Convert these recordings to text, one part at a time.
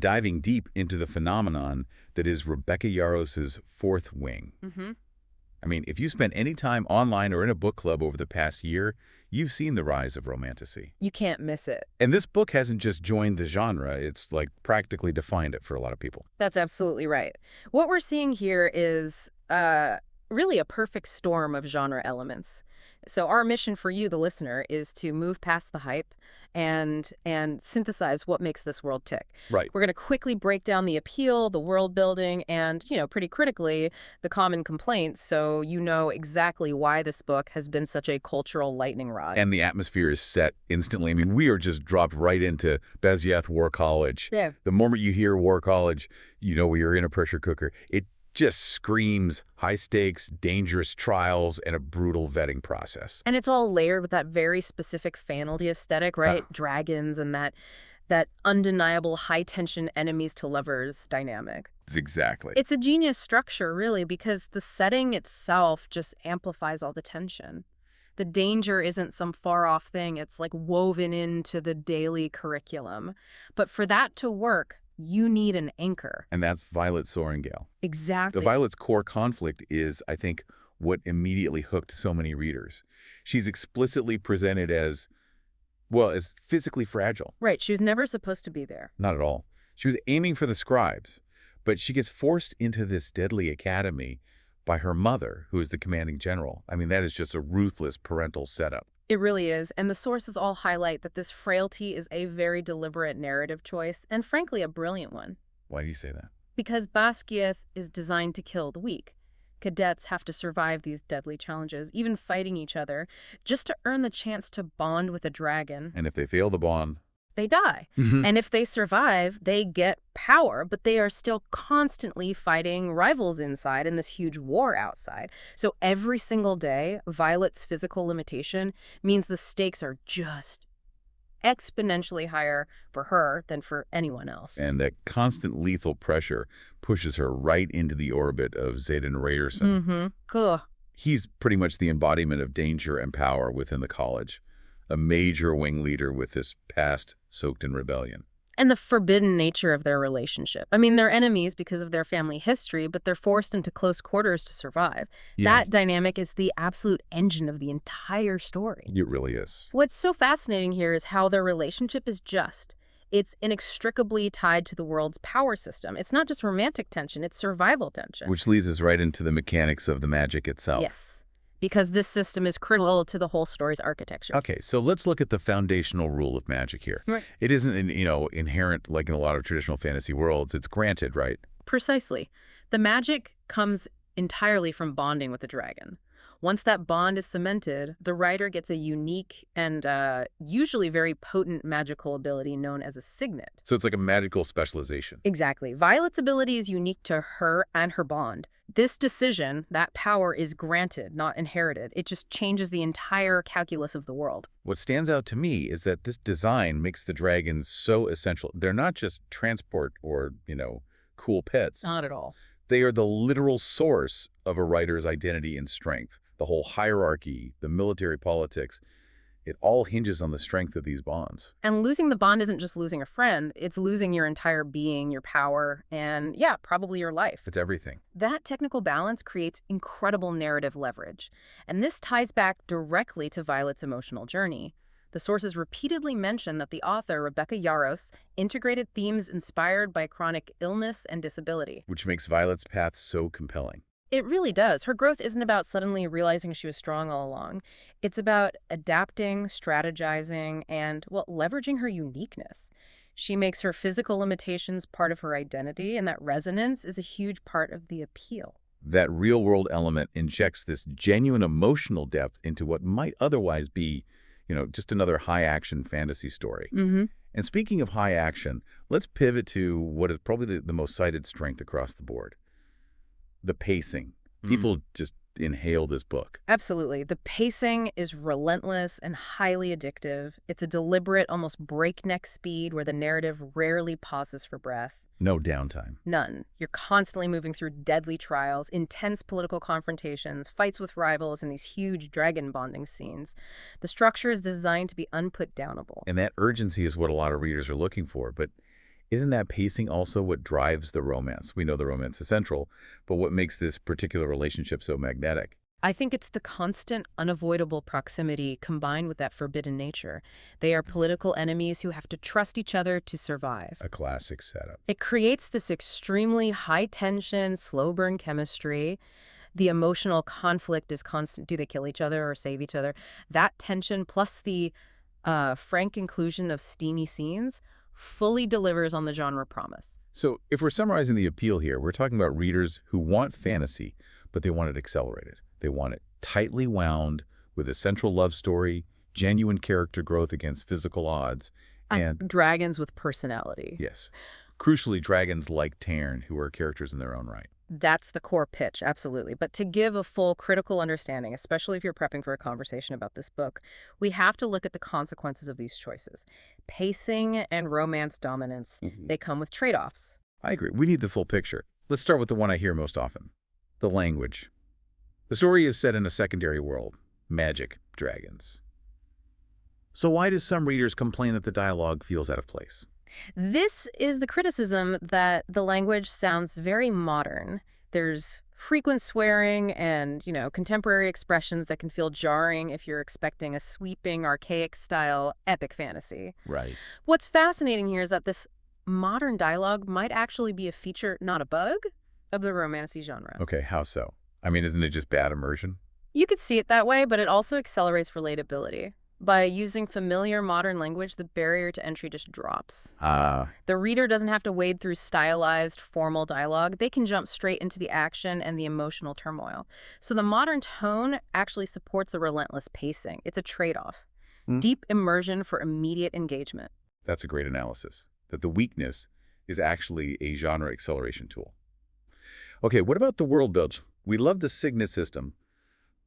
diving deep into the phenomenon that is Rebecca Yarros' fourth wing. I mean, if you spent any time online or in a book club over the past year, you've seen the rise of romantasy. You can't miss it. And this book hasn't just joined the genre, it's like practically defined it for a lot of people. That's absolutely right. What we're seeing here is really a perfect storm of genre elements. So our mission for you, the listener, is to move past the hype and synthesize what makes this world tick. Right. We're going to quickly break down the appeal, the world building, and, pretty critically, the common complaints, so you know exactly why this book has been such a cultural lightning rod. And the atmosphere is set instantly. I mean, we are just dropped right into Basgiath War College. Yeah. The moment you hear War College, you know you're in a pressure cooker. It just screams high stakes, dangerous trials, and a brutal vetting process. And it's all layered with that very specific fantasy aesthetic, right? Dragons and that undeniable high-tension enemies to lovers dynamic. Exactly. It's a genius structure, really, because the setting itself just amplifies all the tension. The danger isn't some far-off thing. It's like woven into the daily curriculum. But for that to work, you need an anchor. And that's Violet Sorrengail. Exactly. The Violet's core conflict is, I think, what immediately hooked so many readers. She's explicitly presented as, well, as physically fragile. Right. She was never supposed to be there. Not at all. She was aiming for the scribes, but she gets forced into this deadly academy by her mother, who is the commanding general. I mean, that is just a ruthless parental setup. It really is, and the sources all highlight that this frailty is a very deliberate narrative choice, and frankly, a brilliant one. Why do you say that? Because Basgiath is designed to kill the weak. Cadets have to survive these deadly challenges, even fighting each other, just to earn the chance to bond with a dragon. And if they fail the bond, they die. And if they survive, they get power, but they are still constantly fighting rivals inside and this huge war outside. So every single day, Violet's physical limitation means the stakes are just exponentially higher for her than for anyone else. And that constant lethal pressure pushes her right into the orbit of Xaden Raderson. Cool. He's pretty much the embodiment of danger and power within the college. A major wing leader with this past soaked in rebellion. And the forbidden nature of their relationship. I mean, they're enemies because of their family history, but they're forced into close quarters to survive. That dynamic is the absolute engine of the entire story. It really is. What's so fascinating here is how their relationship is just. It's inextricably tied to the world's power system. It's not just romantic tension, it's survival tension. Which leads us right into the mechanics of the magic itself. Yes. Because this system is critical to the whole story's architecture. Okay, so let's look at the foundational rule of magic here. Right. It isn't, inherent like in a lot of traditional fantasy worlds. It's granted, right? Precisely. The magic comes entirely from bonding with the dragon. Once that bond is cemented, the writer gets a unique and usually very potent magical ability known as a signet. So it's like a magical specialization. Exactly. Violet's ability is unique to her and her bond. This decision, that power, is granted, not inherited. It just changes the entire calculus of the world. What stands out to me is that this design makes the dragons so essential. They're not just transport or, cool pets. Not at all. They are the literal source of a writer's identity and strength. The whole hierarchy, the military politics, it all hinges on the strength of these bonds. And losing the bond isn't just losing a friend. It's losing your entire being, your power, and probably your life. It's everything. That technical balance creates incredible narrative leverage. And this ties back directly to Violet's emotional journey. The sources repeatedly mention that the author, Rebecca Yarros, integrated themes inspired by chronic illness and disability. Which makes Violet's path so compelling. It really does. Her growth isn't about suddenly realizing she was strong all along. It's about adapting, strategizing, and, leveraging her uniqueness. She makes her physical limitations part of her identity, and that resonance is a huge part of the appeal. That real-world element injects this genuine emotional depth into what might otherwise be, just another high-action fantasy story. And speaking of high action, let's pivot to what is probably the most cited strength across the board. The pacing. People just inhale this book. Absolutely. The pacing is relentless and highly addictive. It's a deliberate, almost breakneck speed where the narrative rarely pauses for breath. No downtime. None. You're constantly moving through deadly trials, intense political confrontations, fights with rivals, and these huge dragon bonding scenes. The structure is designed to be unputdownable. And that urgency is what a lot of readers are looking for, but Isn't that pacing also what drives the romance? We know the romance is central, but what makes this particular relationship so magnetic? I think it's the constant, unavoidable proximity combined with that forbidden nature. They are political enemies who have to trust each other to survive. A classic setup. It creates this extremely high-tension, slow-burn chemistry. The emotional conflict is constant. Do they kill each other or save each other? That tension plus the frank inclusion of steamy scenes fully delivers on the genre promise. So if we're summarizing the appeal here, we're talking about readers who want fantasy, but they want it accelerated. They want it tightly wound with a central love story, genuine character growth against physical odds, and dragons with personality. yes, crucially, dragons like Tairn, who are characters in their own right. That's the core pitch, absolutely. But to give a full critical understanding, especially if you're prepping for a conversation about this book, we have to look at the consequences of these choices. Pacing and romance dominance, they come with trade-offs. I agree. We need the full picture. Let's start with the one I hear most often, the language. The story is set in a secondary world, magic, dragons. So why do some readers complain that the dialogue feels out of place? This is the criticism that the language sounds very modern. There's frequent swearing and, contemporary expressions that can feel jarring if you're expecting a sweeping, archaic-style epic fantasy. Right. What's fascinating here is that this modern dialogue might actually be a feature, not a bug, of the romantasy genre. Okay, how so? I mean, isn't it just bad immersion? You could see it that way, but it also accelerates relatability. By using familiar modern language, the barrier to entry just drops. The reader doesn't have to wade through stylized, formal dialogue. They can jump straight into the action and the emotional turmoil. So the modern tone actually supports the relentless pacing. It's a trade-off. Deep immersion for immediate engagement. That's a great analysis, that the weakness is actually a genre acceleration tool. Okay, what about the world build? We love the Signet system,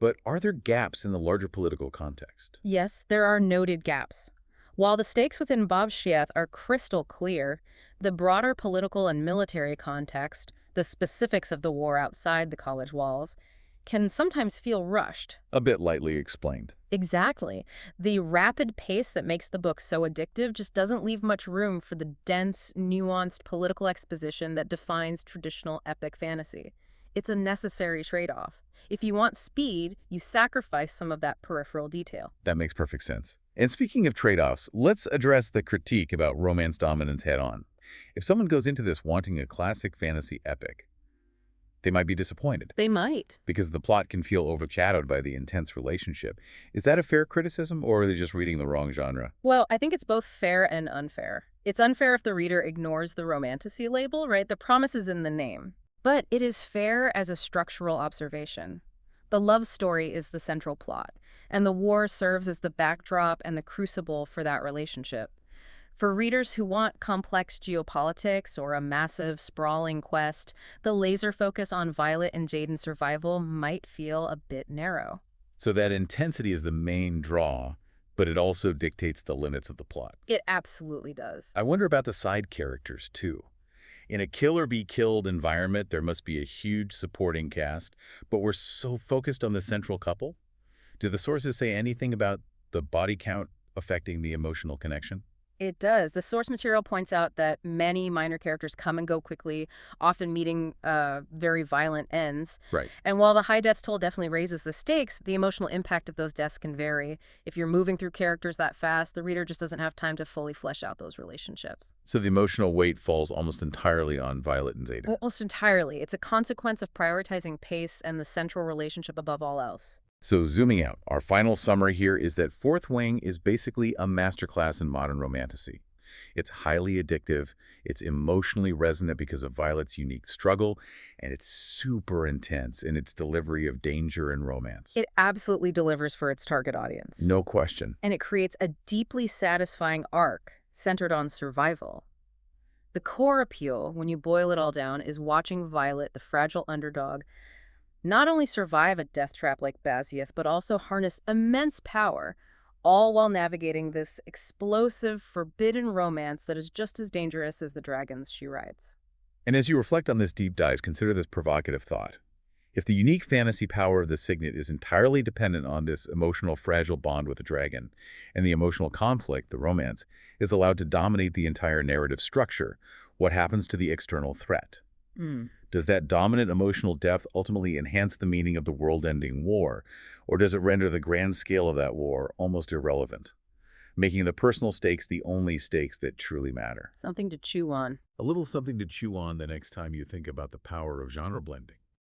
but are there gaps in the larger political context? Yes, there are noted gaps. While the stakes within Basgiath are crystal clear, the broader political and military context, the specifics of the war outside the college walls, can sometimes feel rushed. A bit lightly explained. Exactly. The rapid pace that makes the book so addictive just doesn't leave much room for the dense, nuanced political exposition that defines traditional epic fantasy. It's a necessary trade-off. If you want speed, you sacrifice some of that peripheral detail. That makes perfect sense. And speaking of trade-offs, let's address the critique about romance dominance head-on. If someone goes into this wanting a classic fantasy epic, they might be disappointed. They might. Because the plot can feel overshadowed by the intense relationship. Is that a fair criticism, or are they just reading the wrong genre? Well, I think it's both fair and unfair. It's unfair if the reader ignores the romantasy label, right? The promise is in the name. But it is fair as a structural observation. The love story is the central plot, and the war serves as the backdrop and the crucible for that relationship. For readers who want complex geopolitics or a massive, sprawling quest, the laser focus on Violet and Xaden's survival might feel a bit narrow. So that intensity is the main draw, but it also dictates the limits of the plot. It absolutely does. I wonder about the side characters, too. In a kill-or-be-killed environment, there must be a huge supporting cast, but we're so focused on the central couple. Do the sources say anything about the body count affecting the emotional connection? It does. The source material points out that many minor characters come and go quickly, often meeting very violent ends. Right. And while the high deaths toll definitely raises the stakes, the emotional impact of those deaths can vary. If you're moving through characters that fast, the reader just doesn't have time to fully flesh out those relationships. So the emotional weight falls almost entirely on Violet and Xaden. Almost entirely. It's a consequence of prioritizing pace and the central relationship above all else. So zooming out, our final summary here is that Fourth Wing is basically a masterclass in modern romantasy. It's highly addictive, it's emotionally resonant because of Violet's unique struggle, and it's super intense in its delivery of danger and romance. It absolutely delivers for its target audience. No question. And it creates a deeply satisfying arc centered on survival. The core appeal, when you boil it all down, is watching Violet, the fragile underdog, not only survive a death trap like Basgiath, but also harness immense power, all while navigating this explosive, forbidden romance that is just as dangerous as the dragons she rides. And as you reflect on this deep dive, consider this provocative thought. If the unique fantasy power of the signet is entirely dependent on this emotional fragile bond with the dragon, and the emotional conflict, the romance, is allowed to dominate the entire narrative structure, what happens to the external threat? Mm. Does that dominant emotional depth ultimately enhance the meaning of the world-ending war, or does it render the grand scale of that war almost irrelevant, making the personal stakes the only stakes that truly matter? Something to chew on. A little something to chew on the next time you think about the power of genre blending.